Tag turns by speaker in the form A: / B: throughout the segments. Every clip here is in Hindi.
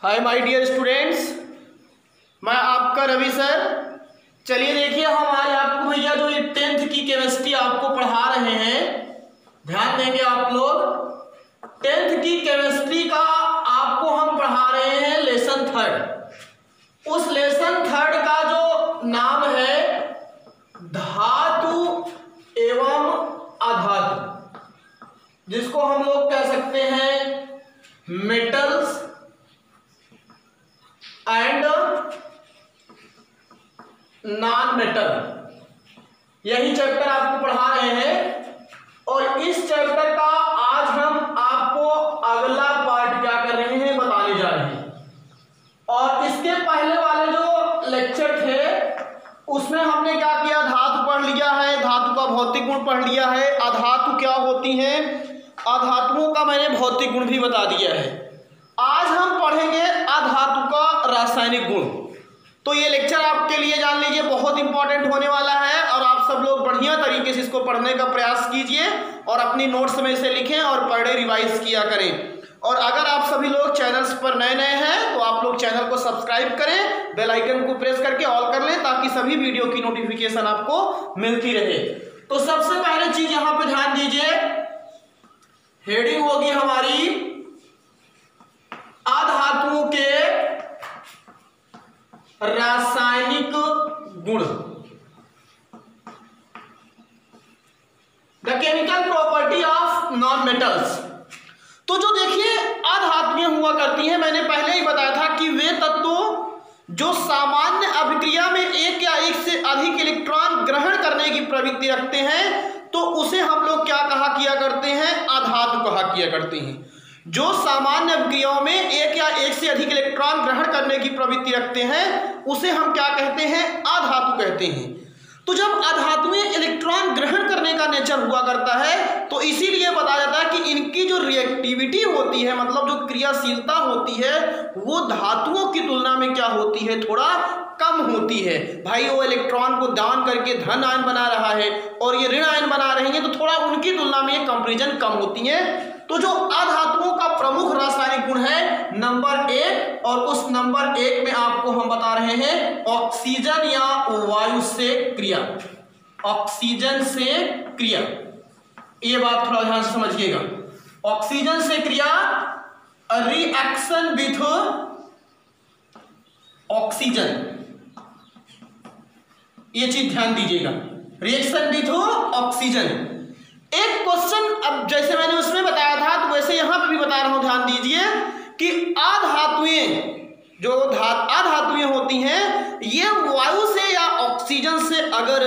A: हाय माय डियर स्टूडेंट्स, मैं आपका रवि सर। चलिए देखिए, हम आज आपको भैया जो ये 10th की केमिस्ट्री आपको पढ़ा रहे हैं, ध्यान देंगे आप लोग। 10th की केमिस्ट्री का आपको हम पढ़ा रहे हैं लेसन 3rd। उस लेसन 3rd का जो नाम है धातु एवं अधातु, जिसको हम लोग कह सकते हैं मेटल्स एंड नॉन मेटल। यही चैप्टर आपको पढ़ा रहे हैं और इस चैप्टर का आज हम आपको अगला पार्ट क्या कर रहे हैं बताने जा रहे हैं। और इसके पहले वाले जो लेक्चर थे उसमें हमने क्या किया, धातु पढ़ लिया है, धातु का भौतिक गुण पढ़ लिया है, अधातु क्या होती हैं, अधातुओं का मैंने भौतिक गुण भी बता दिया है। आज हम पढ़ेंगे अधातु का रासायनिक गुण। तो ये लेक्चर आपके लिए जान लीजिए बहुत इंपॉर्टेंट होने वाला है और आप सब लोग बढ़िया तरीके से इसको पढ़ने का प्रयास कीजिए और अपनी नोट्स में इसे लिखें और पढ़े रिवाइज किया करें। और अगर आप सभी लोग चैनल्स पर नए हैं तो आप लोग चैनल को सब्सक्राइब करें, बेल आइकन को प्रेस करके ऑल कर लें ताकि सभी वीडियो की नोटिफिकेशन आपको मिलती रहे। तो सबसे पहले चीज यहां पर ध्यान दीजिए, हेडिंग होगी हमारी अधातुओं के रासायनिक गुण, the chemical property of non metals. तो जो देखिए अधातुएं हुआ करती हैं, मैंने पहले ही बताया था कि वे तत्व जो सामान्य अभिक्रिया में एक या एक से अधिक इलेक्ट्रॉन ग्रहण करने की प्रवृत्ति रखते हैं तो उसे हम लोग क्या कहा किया करते हैं, अधातु कहा किया करते हैं। जो सामान्य अभिक्रियाओं में एक या एक से अधिक इलेक्ट्रॉन ग्रहण करने की प्रवृत्ति रखते हैं उसे हम क्या कहते हैं, अधातु कहते हैं। तो जब अधातुएं इलेक्ट्रॉन ग्रहण करने का नेचर हुआ करता है तो इसीलिए बताया जाता है कि इनकी जो रिएक्टिविटी होती है, मतलब जो क्रियाशीलता होती है, वो धातुओं की तुलना में क्या होती है, थोड़ा कम होती है। भाई वो इलेक्ट्रॉन को दान करके धन आयन बना रहा है और ये ऋण आयन बना रही है तो थोड़ा उनकी तुलना में ये कंपैरिजन कम होती है। तो जो अधातुओं का प्रमुख रासायनिक गुण है नंबर 1, और उस नंबर 1 में आपको हम बता रहे हैं ऑक्सीजन या वायु से क्रिया, ऑक्सीजन से क्रिया। ये बात थोड़ा ध्यान से समझिएगा, ऑक्सीजन से क्रिया, रिएक्शन विथ ऑक्सीजन, ये चीज ध्यान दीजिएगा, रिएक्शन विथ ऑक्सीजन। एक क्वेश्चन, अब जैसे मैंने उसमें बताया था तो वैसे यहां पे भी बता रहा हूं, ध्यान दीजिए कि अधातुएं जो अधातुएं होती हैं ये वायु से या ऑक्सीजन से अगर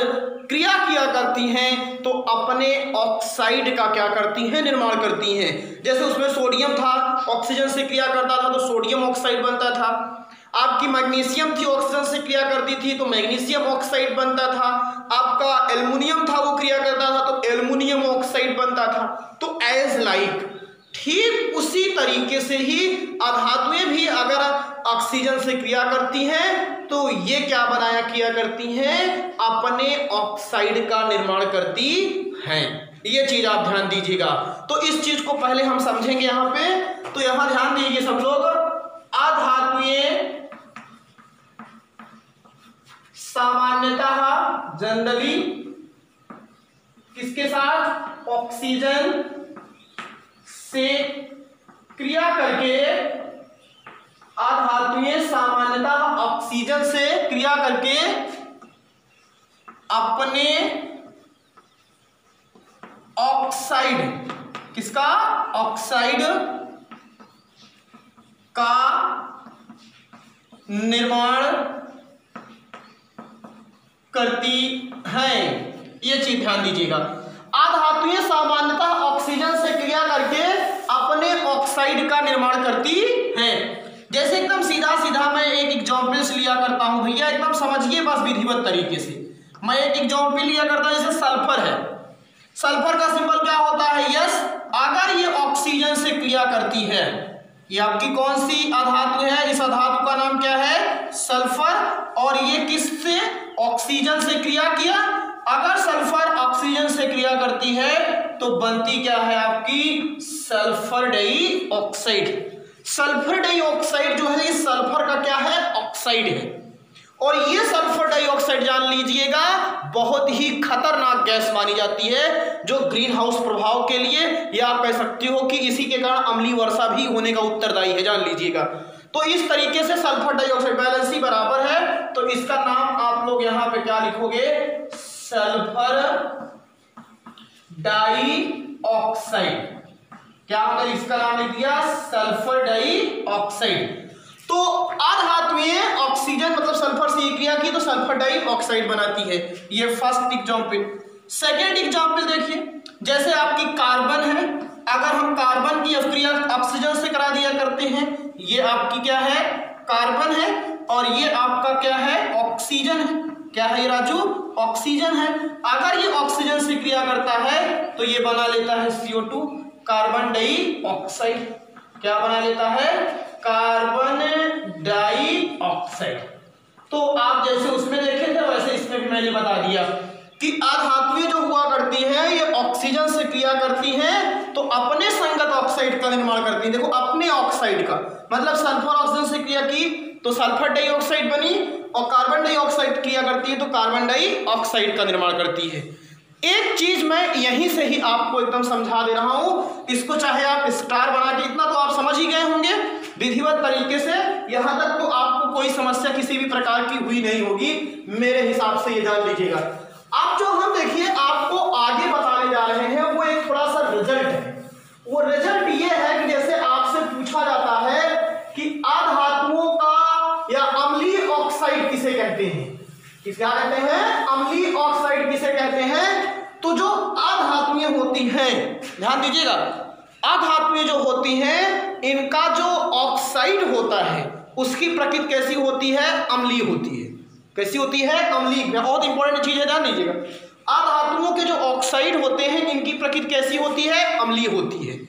A: क्रिया किया करती हैं तो अपने ऑक्साइड का क्या करती हैं, निर्माण करती हैं। जैसे उसमें सोडियम था, ऑक्सीजन से क्रिया करता था तो सोडियम ऑक्साइड बनता था। आपकी मैग्नीशियम थी, ऑक्सीजन से क्रिया करती थी तो मैग्नीशियम ऑक्साइड बनता था। आपका एल्युमिनियम था, वो क्रिया करता था तो एल्युमिनियम ऑक्साइड बनता था। तो एज लाइक ठीक उसी तरीके से ही अधातुएं भी अगर ऑक्सीजन से क्रिया करती हैं तो ये क्या बनाया किया करती हैं, अपने ऑक्साइड का निर्माण करती हैं। ये चीज आप ध्यान दीजिएगा। तो इस चीज को पहले हम समझेंगे यहां पे। तो यहां ध्यान दीजिए सब लोग, अधातुएं सामान्यतः जनरली किसके साथ, ऑक्सीजन से क्रिया करके, अधातुएं सामान्यतः ऑक्सीजन से क्रिया करके अपने ऑक्साइड, किसका, ऑक्साइड का निर्माण करती हैं। ये चीज ध्यान दीजिएगा, अधातुएं सामान्यतः ऑक्सीजन से क्रिया करके अपने ऑक्साइड का निर्माण करती हैं। जैसे एकदम सीधा सीधा मैं एक एग्जांपल्स लिया करता हूं भैया, एकदम समझिए बस विधिवत तरीके से। मैं एक एग्जांपल लिया करता हूं, जैसे सल्फर है, सल्फर का सिंबल क्या होता है, यस। अगर ये ऑक्सीजन से क्रिया करती है, ये आपकी कौन सी अधातु है, इस अधातु का नाम क्या है, सल्फर। और ये किससे, ऑक्सीजन से क्रिया किया। अगर सल्फर ऑक्सीजन से क्रिया करती है तो बनती क्या है आपकी, सल्फर डाइऑक्साइड। सल्फर डाइऑक्साइड जो है, इस सल्फर का क्या है, ऑक्साइड है। और ये सल्फर डाइऑक्साइड जान लीजिएगा बहुत ही खतरनाक गैस मानी जाती है, जो ग्रीन हाउस प्रभाव के लिए, या आप कह सकते हो कि इसी के कारण अम्लीय वर्षा भी होने का उत्तरदायी है, जान लीजिएगा। तो इस तरीके से सल्फर डाइऑक्साइड बैलेंस ही बराबर है, तो इसका नाम आप लोग यहां पे क्या लिखोगे, सल्फर डाइऑक्साइड। क्या हमने इसका नाम लिख दिया, सल्फर डाइऑक्साइड। तो अधात्मीय ऑक्सीजन मतलब सल्फर से क्रिया की तो सल्फर डाइऑक्साइड बनाती है। ये फर्स्ट एग्जांपल। सेकेंड एग्जांपल देखिए, जैसे आपकी कार्बन है, अगर हम कार्बन की अभिक्रिया ऑक्सीजन से करा दिया करते हैं, ये आपकी क्या है, कार्बन है, और ये आपका क्या है, ऑक्सीजन है। क्या है ये राजू, ऑक्सीजन है। अगर ये ऑक्सीजन से क्रिया करता है तो ये बना लेता है CO2, कार्बन डाइऑक्साइड। क्या बना लेता है, कार्बन डाइऑक्साइड। तो आप जैसे उसमें देखे थे वैसे इसमें भी मैंने बता दिया कि अधातुएं जो हुआ करती हैं ये ऑक्सीजन से क्रिया करती हैं तो अपने संगत ऑक्साइड का निर्माण करती हैं। देखो अपने ऑक्साइड का मतलब सल्फर ऑक्सीजन से क्रिया की तो सल्फर डाइऑक्साइड बनी, और कार्बन डाइऑक्साइड क्रिया करती है तो कार्बन डाइऑक्साइड का निर्माण करती है। एक चीज मैं यहीं से ही आपको एकदम समझा दे रहा हूं, इसको चाहे आप स्टार बना के, इतना तो आप समझ ही गए होंगे विधिवत तरीके से, यहां तक तो आपको कोई समस्या किसी भी प्रकार की हुई नहीं होगी मेरे हिसाब से, ये जान लीजिएगा। अब जो हम देखिए आपको आगे बताने जा रहे हैं वो एक थोड़ा सा रिजल्ट है। वो रिजल्ट ये है कि जैसे आपसे पूछा जाता है कि अधातुओं का या अम्लीय ऑक्साइड किसे कहते हैं, क्या कहते हैं, अम्लीय ऑक्साइड किसे कहते हैं। तो जो अधातुएं होती हैं, ध्यान दीजिएगा, अधातुएं जो होती हैं इनका जो ऑक्साइड होता है उसकी प्रकृति कैसी होती है, अम्लीय होती है। कैसी होती है, अम्लीय। बहुत इंपॉर्टेंट चीज है, ध्यान दीजिएगा। अधातुओं के जो ऑक्साइड होते हैं इनकी प्रकृति कैसी होती है, अम्लीय होती है।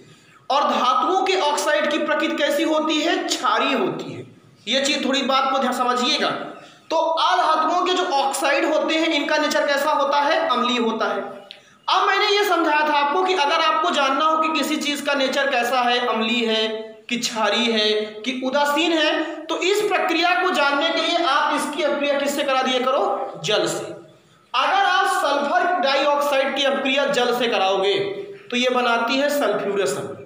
A: और धातुओं के ऑक्साइड की प्रकृति कैसी होती है, क्षारीय होती है। यह चीज थोड़ी बात को ध्यान समझिएगा। तो अधातुओं के जो ऑक्साइड होते हैं इनका नेचर कैसा होता है, अम्लीय होता है। अब मैंने ये समझाया था आपको कि अगर आपको जानना हो कि किसी चीज का नेचर कैसा है, अम्लीय है कि क्षारीय है कि उदासीन है, तो इस प्रक्रिया को जानने के लिए आप इसकी अभिक्रिया किससे करा दिया करो, जल से। अगर आप सल्फर डाइऑक्साइड की अभिक्रिया जल से कराओगे तो ये बनाती है सल्फ्यूरस अम्ल।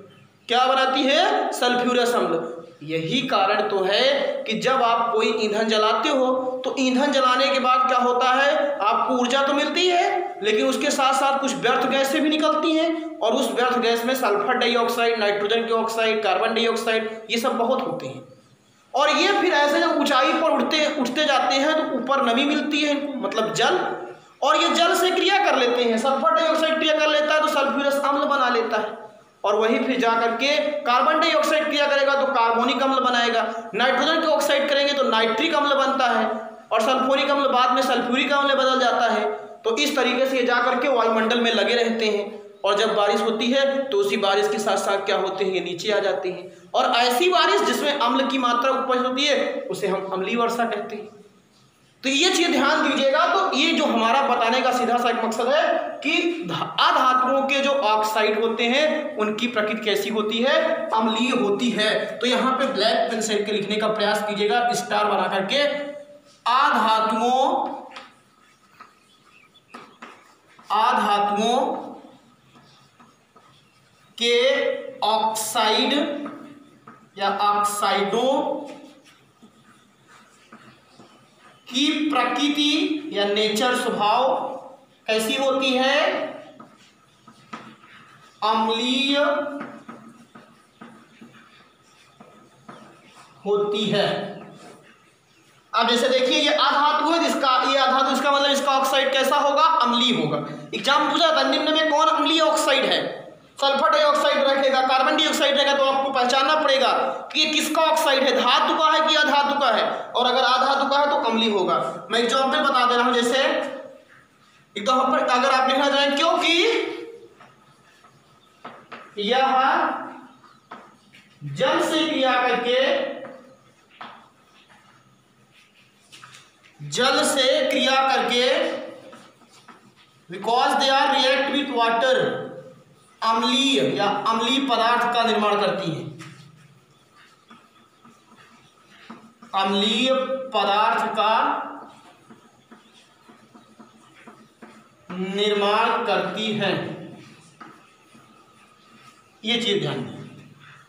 A: क्या बनाती है, सल्फ्यूरस अम्ल। यही कारण तो है कि जब आप कोई ईंधन जलाते हो तो ईंधन जलाने के बाद क्या होता है, आपको ऊर्जा तो मिलती है लेकिन उसके साथ साथ कुछ व्यर्थ गैसें भी निकलती हैं, और उस व्यर्थ गैस में सल्फर डाइऑक्साइड, नाइट्रोजन के ऑक्साइड, कार्बन डाइऑक्साइड, ये सब बहुत होते हैं। और ये फिर ऐसे जब ऊंचाई पर उठते जाते हैं तो ऊपर नमी मिलती है इनको, मतलब जल, और ये जल से क्रिया कर लेते हैं। सल्फर डाइऑक्साइड क्रिया कर लेता है तो सल्फ्यूरस अम्ल बना लेता है, और वही फिर जा करके कार्बन डाइऑक्साइड क्रिया करेगा तो कार्बोनिक अम्ल बनाएगा, नाइट्रोजन के ऑक्साइड करेंगे तो नाइट्रिक अम्ल बनता है, और सल्फ्यूरिक अम्ल बाद में सल्फ्यूरिक अम्ल बदल जाता है। तो इस तरीके से ये जा करके वायुमंडल में लगे रहते हैं, और जब बारिश होती है तो उसी बारिश के साथ साथ क्या होते हैं, ये नीचे आ जाते हैं। और ऐसी बारिश जिसमें अम्ल की मात्रा उपज होती है उसे हम अम्लीय वर्षा कहते हैं। तो ये चीज ध्यान दीजिएगा। तो ये जो हमारा बताने का सीधा सा एक मकसद है कि अधातुओं के जो ऑक्साइड होते हैं उनकी प्रकृति कैसी होती है, अम्लीय होती है। तो यहाँ पे ब्लैक पेंसिल के लिखने का प्रयास कीजिएगा, स्टार बना करके। अधातुओं के ऑक्साइड या ऑक्साइडों की प्रकृति या नेचर, स्वभाव कैसी होती है, अम्लीय होती है। अब जैसे देखिए ये अधातु है, जिसका ये अधातु, इसका मतलब इसका ऑक्साइड कैसा होगा, अम्लीय होगा। एग्जाम पूछा था निम्न में कौन अम्लीय ऑक्साइड है, सल्फर डाइऑक्साइड रखेगा, कार्बन डाइऑक्साइड रहेगा, तो आपको पहचानना पड़ेगा कि ये किसका ऑक्साइड है, धातु का है कि अधातु का है। और अगर अधातु का है तो अम्लीय होगा। मैं एग्जांपल बता दे रहा हूं, जैसे एकदम अगर आप लिखना चाहें, क्योंकि यह जल से क्रिया करके because they are react with water, अम्लीय या अम्लीय पदार्थ का निर्माण करती है। अम्लीय पदार्थ का निर्माण करती है। ये चीज ध्यान दें।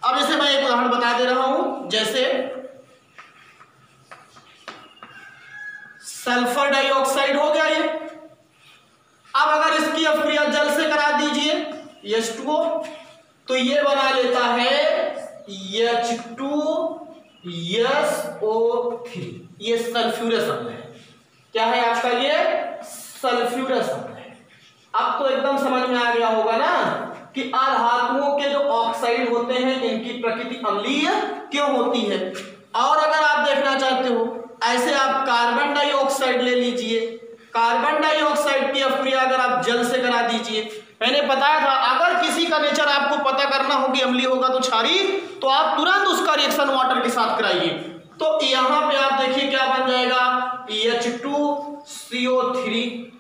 A: अब जैसे मैं एक उदाहरण बता दे रहा हूं, जैसे सल्फर डाइऑक्साइड हो गया ये। अब अगर इसकी अभिक्रिया जल से करा दीजिए H2O, तो ये बना लेता है H2SO3। ये सल्फ्यूरस अम्ल है। क्या है आपका? ये सल्फ्यूरस अम्ल है। अब तो एकदम समझ में आ गया होगा ना कि अधातुओं के जो ऑक्साइड होते हैं इनकी प्रकृति अम्लीय क्यों होती है। और अगर आप देखना चाहते हो, ऐसे आप कार्बन डाइऑक्साइड ले लीजिए। कार्बन डाइऑक्साइड की अभिक्रिया अगर आप जल से करा दीजिए, मैंने बताया था अगर किसी का नेचर आपको पता करना हो कि अम्लीय होगा तो क्षारीय, तो आप तुरंत उसका रिएक्शन वाटर के साथ कराइए। तो यहाँ पे आप देखिए क्या बन जाएगा, H2CO3।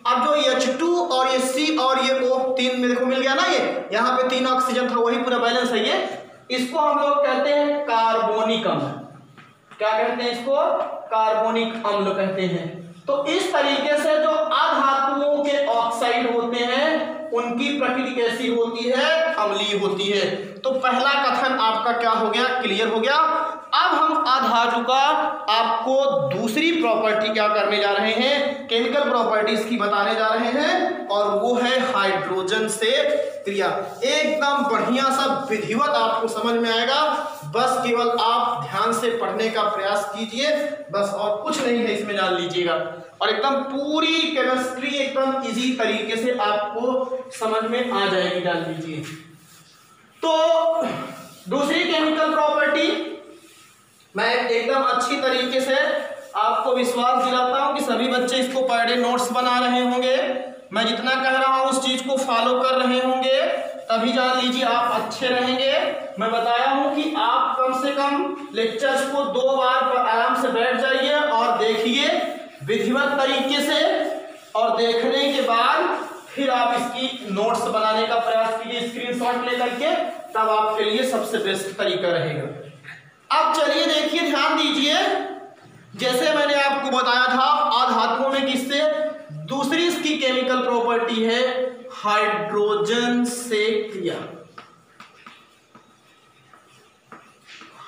A: अब जो H2 और ये C और ये O तीन में देखो मिल गया ना, ये यहाँ पे 3 ऑक्सीजन था, वही पूरा बैलेंस है ये। इसको हम लोग कहते हैं कार्बोनिक अम्ल। क्या कहते हैं इसको? कार्बोनिक अम्ल कहते हैं। तो इस तरीके से जो अधातुओं के ऑक्साइड होते हैं उनकी प्रकृति कैसी होती है? अम्लीय होती है। तो पहला कथन आपका क्या हो गया? क्लियर हो गया। अब हम अधातु का आपको दूसरी प्रॉपर्टी क्या करने जा रहे हैं, केमिकल प्रॉपर्टीज की बताने जा रहे हैं, और वो है हाइड्रोजन से क्रिया। एकदम बढ़िया सा विधिवत आपको समझ में आएगा, बस केवल आप ध्यान से पढ़ने का प्रयास कीजिए, बस और कुछ नहीं है इसमें, जान लीजिएगा। और एकदम पूरी केमिस्ट्री एकदम इजी तरीके से आपको समझ में आ जाएगी, जान लीजिए। तो दूसरी केमिकल प्रॉपर्टी मैं एकदम अच्छी तरीके से आपको विश्वास दिलाता हूं कि सभी बच्चे इसको पर डे नोट्स बना रहे होंगे। मैं जितना कह रहा हूं उस चीज को फॉलो कर रहे होंगे, तभी जान लीजिए आप अच्छे रहेंगे। मैं बताया हूं कि आप कम से कम लेक्चर्स को 2 बार आराम से बैठ जाइए और देखिए विधिवत तरीके से, और देखने के बाद फिर आप इसकी नोट्स बनाने का प्रयास कीजिए स्क्रीनशॉट लेकर के, तब आपके लिए सबसे बेस्ट तरीका रहेगा। अब चलिए देखिए, ध्यान दीजिए, जैसे मैंने आपको बताया था अधातुओं में किससे, दूसरी इसकी केमिकल प्रॉपर्टी है हाइड्रोजन से क्रिया।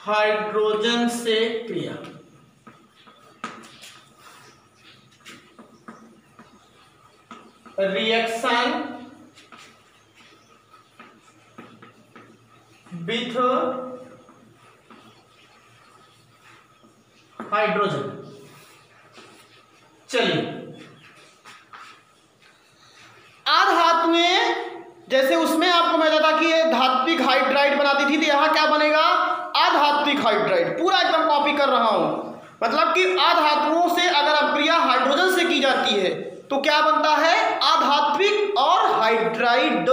A: हाइड्रोजन से क्रिया रिएक्शन विथ हाइड्रोजन। चलिए, अधातुएं जैसे उसमें आपको मैं बताया कि ये धात्विक हाइड्राइड बनाती थी, तो यहां क्या बनेगा? अधात्विक हाइड्राइड। पूरा एकदम कॉपी कर रहा हूं, मतलब कि अधातुओं से अगर अभिक्रिया हाइड्रोजन से की जाती है तो क्या बनता है? अधात्विक और हाइड्राइड।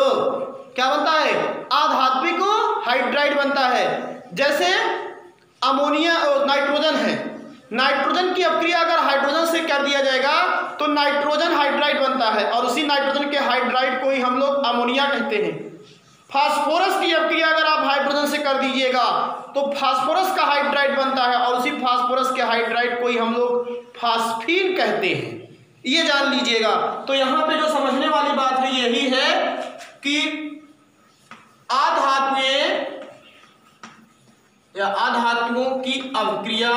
A: क्या बनता है? अधात्विक हाइड्राइड बनता है। जैसे अमोनिया नाइट्रोजन है, नाइट्रोजन की अभिक्रिया अगर हाइड्रोजन से कर दिया जाएगा तो नाइट्रोजन हाइड्राइड बनता है, और उसी नाइट्रोजन के हाइड्राइड को ही हम लोग अमोनिया कहते हैं। फास्फोरस की अभिक्रिया अगर आप हाइड्रोजन से कर दीजिएगा तो फास्फोरस का हाइड्राइड बनता है, और उसी फास्फोरस के हाइड्राइड को ही हम लोग फास्फीन कहते हैं। ये जान लीजिएगा। तो यहां पे जो समझने वाली बात है यही है कि अधातुएं या अधातुओं की अभिक्रिया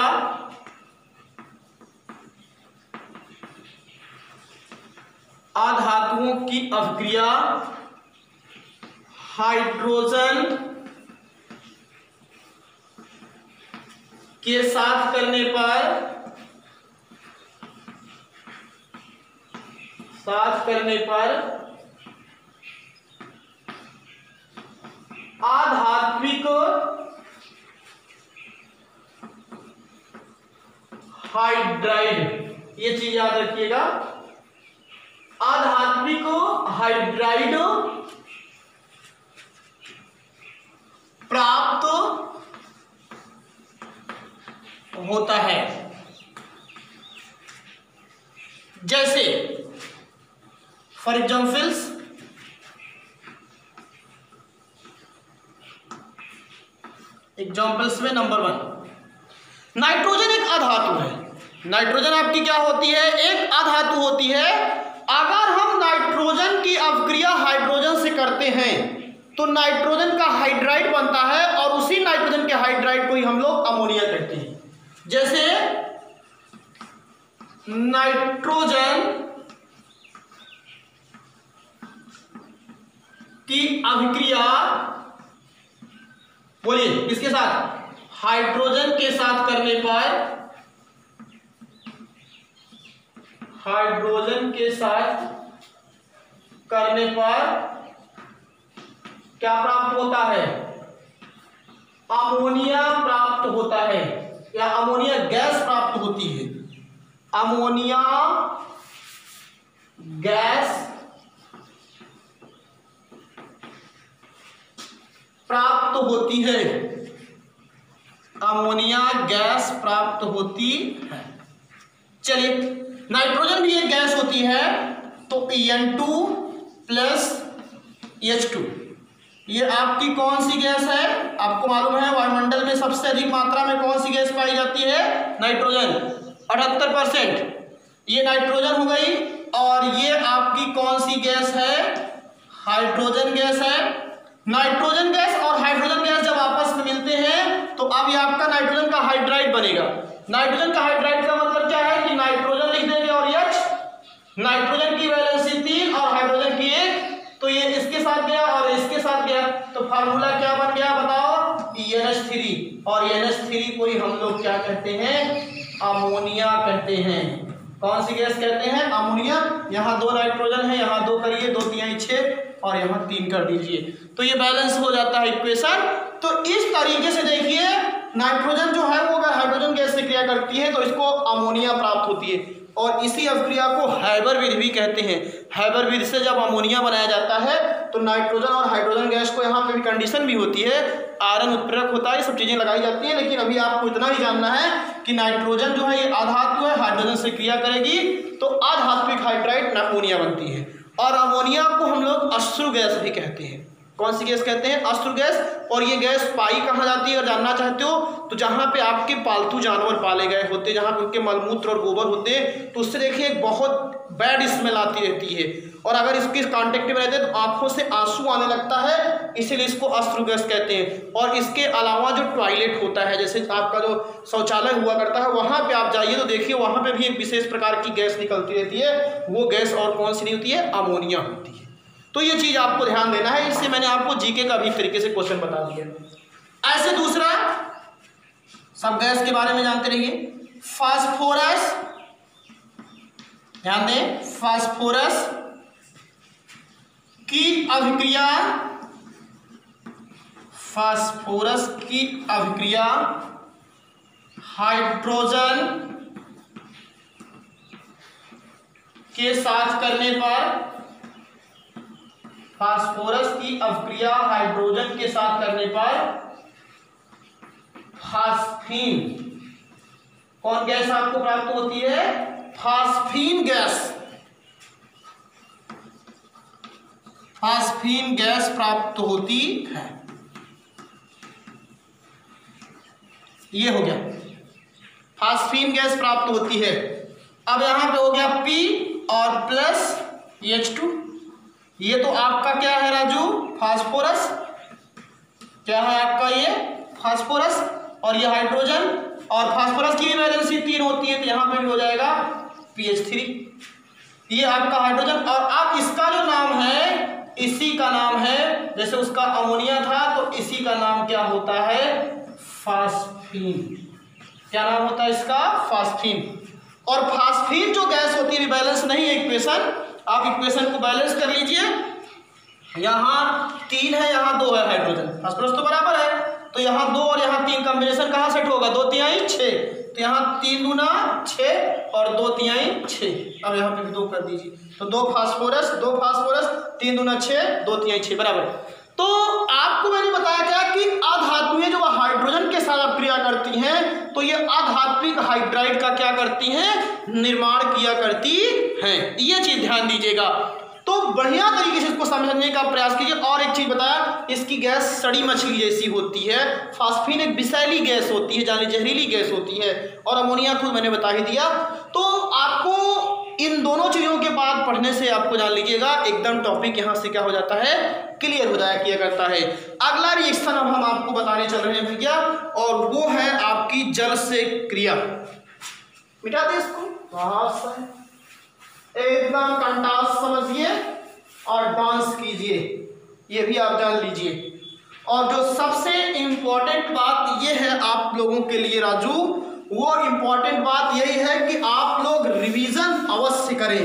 A: हाइड्रोजन के साथ करने पर आधात्विक हाइड्राइड, ये चीज याद रखिएगा, आधात्विक हाइड्राइड प्राप्त होता है। जैसे फॉर एग्जाम्पल्स में नंबर 1 नाइट्रोजन एक अधातु है। नाइट्रोजन आपकी क्या होती है? एक अधातु होती है। अगर हम नाइट्रोजन की अभिक्रिया हाइड्रोजन से करते हैं तो नाइट्रोजन का हाइड्राइड बनता है और उसी नाइट्रोजन के हाइड्राइड को ही हम लोग अमोनिया कहते हैं। जैसे नाइट्रोजन की अभिक्रिया, बोलिए किसके साथ? हाइड्रोजन के साथ करने पर, हाइड्रोजन के साथ करने पर क्या प्राप्त होता है? अमोनिया प्राप्त होता है या अमोनिया गैस प्राप्त होती है। अमोनिया गैस प्राप्त होती है। अमोनिया गैस प्राप्त होती है। चलिए, नाइट्रोजन भी एक गैस होती है, तो N2 प्लस H2 ये आपकी कौन सी गैस है? आपको मालूम है वायुमंडल में सबसे अधिक मात्रा में कौन सी गैस पाई जाती है? नाइट्रोजन, 78%। ये नाइट्रोजन हो गई। और ये आपकी कौन सी गैस है? हाइड्रोजन गैस है। नाइट्रोजन गैस और हाइड्रोजन गैस जब आपस में मिलते हैं तो अब ये आपका नाइट्रोजन का हाइड्राइड बनेगा। नाइट्रोजन का हाइड्राइड का मतलब क्या है कि नाइट्रोजन लिख देंगे और H, नाइट्रोजन की वैलेंसी 3 और हाइड्रोजन की 1, तो ये इसके साथ गया और इसके साथ गया, तो फार्मूला क्या बन गया बताओ? NH3। और NH3 को ही हम लोग क्या कहते हैं? अमोनिया कहते हैं। कौन सी गैस कहते हैं? अमोनिया। यहाँ 2 नाइट्रोजन है, यहाँ 2 करिए, 2 3 6 और यहाँ 3 कर दीजिए, तो ये बैलेंस हो जाता है इक्वेशन। तो इस तरीके से देखिए, नाइट्रोजन जो है वो अगर हाइड्रोजन गैस से क्रिया करती है तो इसको अमोनिया प्राप्त होती है और इसी अभिक्रिया को हैबर विधि भी कहते हैं। हैबर विधि से जब अमोनिया बनाया जाता है तो नाइट्रोजन और हाइड्रोजन गैस को यहाँ पे भी कंडीशन भी होती है, आयरन उत्प्रेरक होता है, ये सब चीजें लगाई जाती हैं। लेकिन अभी आपको इतना ही जानना है कि नाइट्रोजन जो है ये अधातु है, हाइड्रोजन से क्रिया करेगी तो अधात्विक हाइड्राइड अमोनिया बनती है। और अमोनिया को हम लोग अश्रु गैस भी कहते हैं। कौन सी गैस कहते हैं? अश्रु गैस। और ये गैस पाई कहाँ जाती है अगर जानना चाहते हो तो जहाँ पे आपके पालतू जानवर पाले गए होते, जहाँ पे उनके मलमूत्र और गोबर होते हैं, तो उससे देखिए एक बहुत बैड स्मेल आती रहती है और अगर इसके कांटेक्ट में रहते हैं तो आंखों से आंसू आने लगता है, इसीलिए इसको अश्रु गैस कहते हैं। और इसके अलावा जो टॉयलेट होता है, जैसे आपका जो शौचालय हुआ करता है, वहाँ पे आप जाइए तो देखिए वहाँ पे भी एक विशेष प्रकार की गैस निकलती रहती है। वो गैस और कौन सी नहीं होती है? अमोनिया होती है। तो ये चीज आपको ध्यान देना है। इससे मैंने आपको जीके का भी तरीके से क्वेश्चन बता दिया। ऐसे दूसरा, सब गैस के बारे में जानते रहिए। फास्फोरस, ध्यान दें, फास्फोरस की अभिक्रिया, फास्फोरस की अभिक्रिया हाइड्रोजन के साथ करने पर, फास्फोरस की अभिक्रिया हाइड्रोजन के साथ करने पर फास्फीन, कौन गैस आपको प्राप्त होती है? Phosphine gas. फास्फीन गैस प्राप्त होती है। ये हो गया, फास्फीन गैस प्राप्त होती है। अब यहां पे हो गया P और प्लस H2। ये तो आपका क्या है राजू? फास्फोरस। क्या है आपका? ये फास्फोरस। और ये हाइड्रोजन, और फास्फोरस की वैलेंसी 3 होती है तो यहाँ पे भी हो जाएगा PH3। ये आपका हाइड्रोजन। और अब इसका जो नाम है, इसी का नाम है, जैसे उसका अमोनिया था तो इसी का नाम क्या होता है? फास्फीन। क्या नाम होता है इसका? फास्फीन। और फास्फीन जो गैस होती है बैलेंस नहीं है इक्वेशन, आप इक्वेशन को बैलेंस कर लीजिए। यहाँ 3 है, यहाँ 2 है हाइड्रोजन, फास्फोरस तो बराबर है, तो यहाँ 2 और यहाँ 3 कॉम्बिनेशन कहाँ सेट होगा? 2 3 6, तो यहाँ 3 दूना 6 और 2 3 6। अब यहाँ पे भी 2 कर दीजिए, तो 2 फास्फोरस 3 दूना 6, 2 3 6 बराबर। तो आपको मैंने बताया क्या कि अधातुएं जो हाइड्रोजन के साथ क्रिया करती हैं तो ये अधात्विक हाइड्राइड का क्या करती हैं? निर्माण किया करती हैं। ये चीज ध्यान दीजिएगा। तो बढ़िया तरीके से इसको समझने का प्रयास कीजिए। और एक चीज बताया, इसकी गैस सड़ी मछली जैसी होती है। फास्फीन एक विषैली गैस होती है, जानी जहरीली गैस होती है, और अमोनिया खुद मैंने बता ही दिया। तो आपको इन दोनों चीजों के बाद पढ़ने से आपको जान लीजिएगा एकदम टॉपिक यहाँ से क्या हो जाता है, क्लियर हो जाया किया करता है। अगला रिएक्शन अब हम आपको बताने चल रहे हैं भैया, और वो है आपकी जल से क्रिया। मिटा दे इसको, एकदम कंटास समझिए और डांस कीजिए, ये भी आप जान लीजिए। और जो सबसे इंपॉर्टेंट बात ये है आप लोगों के लिए राजू, वो इंपॉर्टेंट बात यही है कि आप लोग रिवीजन अवश्य करें।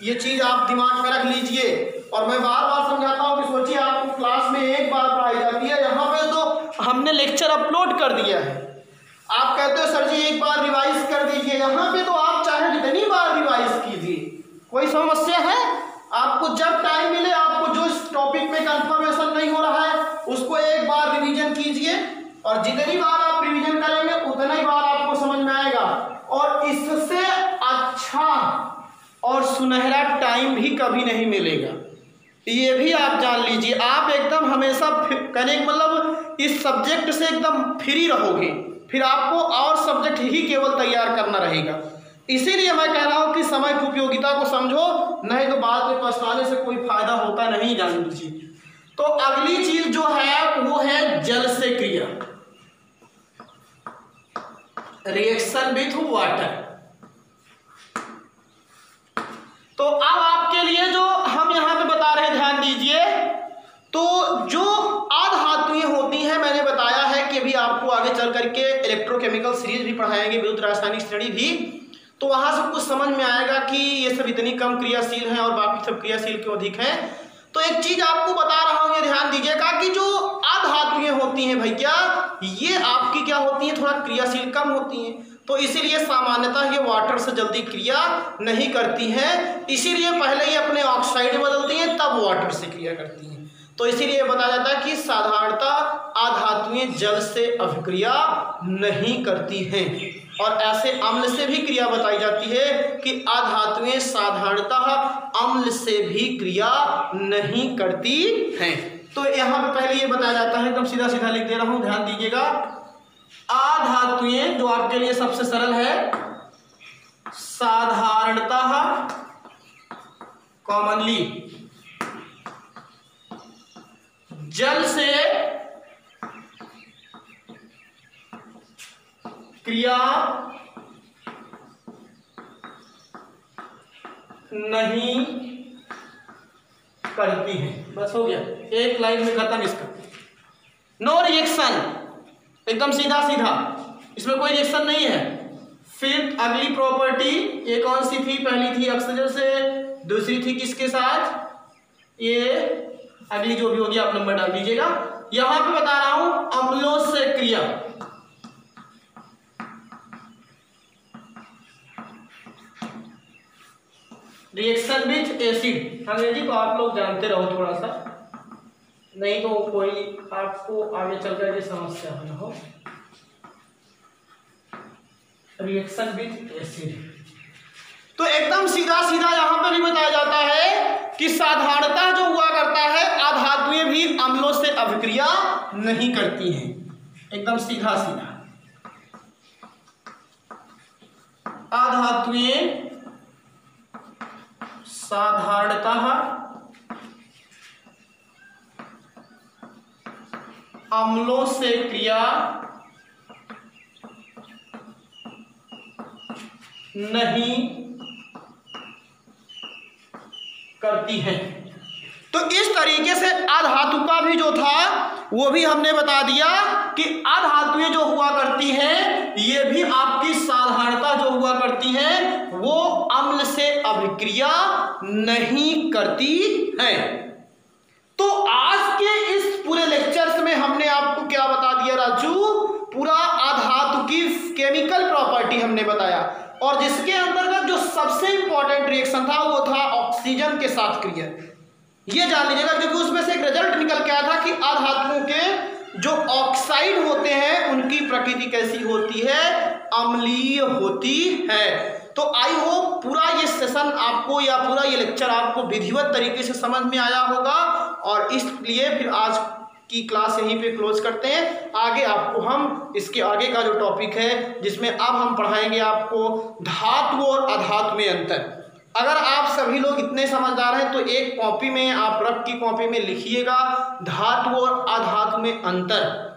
A: ये चीज आप दिमाग में रख लीजिए। और मैं बार बार समझाता हूँ कि सोचिए आपको क्लास में एक बार पढ़ाई जाती है, यहाँ पे तो हमने लेक्चर अपलोड कर दिया है, आप कहते हो सर जी एक बार रिवाइज कर दीजिए। यहाँ पे तो आप चाहे जितनी बार रिवाइज कीजिए, कोई समस्या है? आपको जब टाइम मिले, आपको जो इस टॉपिक में कंफर्मेशन नहीं हो रहा है उसको एक बार रिवीजन कीजिए, और जितनी बार आप रिवीजन करेंगे उतना ही बार आपको समझ में आएगा। और इससे अच्छा और सुनहरा टाइम भी कभी नहीं मिलेगा, ये भी आप जान लीजिए। आप एकदम हमेशा कहने का मतलब इस सब्जेक्ट से एकदम फ्री रहोगे, फिर आपको और सब्जेक्ट ही केवल तैयार करना रहेगा। इसीलिए मैं कह रहा हूं कि समय की उपयोगिता को समझो, नहीं तो बाद में पछताने से कोई फायदा होता नहीं, जान लीजिए। तो अगली चीज जो है वो है जल से क्रिया, रिएक्शन विथ वाटर। तो अब आपके लिए जो हम यहां पे बता रहे हैं ध्यान दीजिए, तो जो अधातुएं होती हैं मैंने बताया है कि अभी आपको आगे चल करके इलेक्ट्रोकेमिकल सीरीज भी पढ़ाएंगे, विद्युत रासायनिक श्रेणी भी, तो वहां से कुछ समझ में आएगा कि ये सब इतनी कम क्रियाशील हैं और बाकी सब क्रियाशील क्यों अधिक हैं। तो एक चीज आपको बता रहा हूं, ये ध्यान दीजिएगा कि जो अधातुएं होती हैं भैया, ये आपकी क्या होती हैं, थोड़ा क्रियाशील कम होती हैं, तो इसीलिए सामान्यतः ये वाटर से जल्दी क्रिया नहीं करती हैं, इसीलिए पहले ये अपने ऑक्साइड बदलती हैं तब वाटर से क्रिया करती हैं। तो इसीलिए बताया जाता है कि साधारणतः अधातुएं जल से अभिक्रिया नहीं करती हैं, और ऐसे अम्ल से भी क्रिया बताई जाती है कि अधातुएं साधारणतः अम्ल से भी क्रिया नहीं करती हैं। तो यहाँ पे पहले ये बताया जाता है, एकदम सीधा सीधा लिख दे रहा हूं, ध्यान दीजिएगा। अधातुएं जो आपके लिए सबसे सरल है, साधारणतः कॉमनली जल से क्रिया नहीं करती है। बस हो गया, एक लाइन में खत्म इसका। नो रिएक्शन, एकदम सीधा सीधा, इसमें कोई रिएक्शन नहीं है। फिर अगली प्रॉपर्टी ये कौन सी थी? पहली थी ऑक्सीजन से, दूसरी थी किसके साथ? ये अगली जो भी होगी आप नंबर डाल दीजिएगा। यहां पे बता रहा हूं अम्लों से क्रिया, रिएक्शन विथ एसिड। अंग्रेजी तो आप लोग जानते रहो थोड़ा सा, नहीं तो कोई आपको आगे चल कर के समस्या न हो। रिएक्शन विथ एसिड, तो एकदम सीधा सीधा यहां पर भी बताया जाता है कि साधारणतः जो हुआ करता है अधातुएं भी अम्लों से अभिक्रिया नहीं करती हैं, एकदम सीधा सीधा। अधातुएं साधारणतः अम्लों से क्रिया नहीं करती हैं। तो इस तरीके से अधातु का भी जो था वो भी हमने बता दिया कि अधातुएं जो हुआ करती हैं ये भी आपकी साधारणता जो हुआ करती हैं वो अम्ल से अभिक्रिया नहीं करती हैं। तो आज के इस पूरे लेक्चर्स में हमने आपको क्या बता दिया राजू? पूरा अधातु की केमिकल प्रॉपर्टी हमने बताया, और जिसके अंतर्गत जो सबसे इंपॉर्टेंट रिएक्शन था वो था ऑक्सीजन के साथ क्रिया। ये जान लीजिएगा क्योंकि उसमें से एक रिजल्ट निकल के आया था कि अधातुओं के जो ऑक्साइड होते हैं उनकी प्रकृति कैसी होती है? अम्लीय होती है। तो आई होप पूरा ये सेशन आपको या पूरा ये लेक्चर आपको विधिवत तरीके से समझ में आया होगा, और इसलिए फिर आज की क्लास यहीं पे क्लोज करते हैं। आगे आपको हम इसके आगे का जो टॉपिक है, जिसमें अब हम पढ़ाएंगे आपको धातु और अधातु में अंतर। अगर आप सभी लोग इतने समझदार हैं तो एक कॉपी में, आप रफ की कॉपी में लिखिएगा धातु और अधातु में अंतर।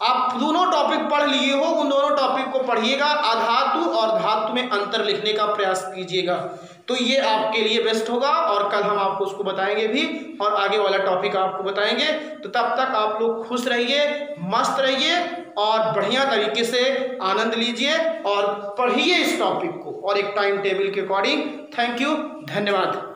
A: आप दोनों टॉपिक पढ़ लिए हो, उन दोनों टॉपिक को पढ़िएगा, अधातु और धातु में अंतर लिखने का प्रयास कीजिएगा, तो ये आपके लिए बेस्ट होगा। और कल हम आपको उसको बताएंगे भी, और आगे वाला टॉपिक आपको बताएंगे। तो तब तक आप लोग खुश रहिए, मस्त रहिए और बढ़िया तरीके से आनंद लीजिए और पढ़िए इस टॉपिक को, और एक टाइम टेबल के अकॉर्डिंग। थैंक यू, धन्यवाद।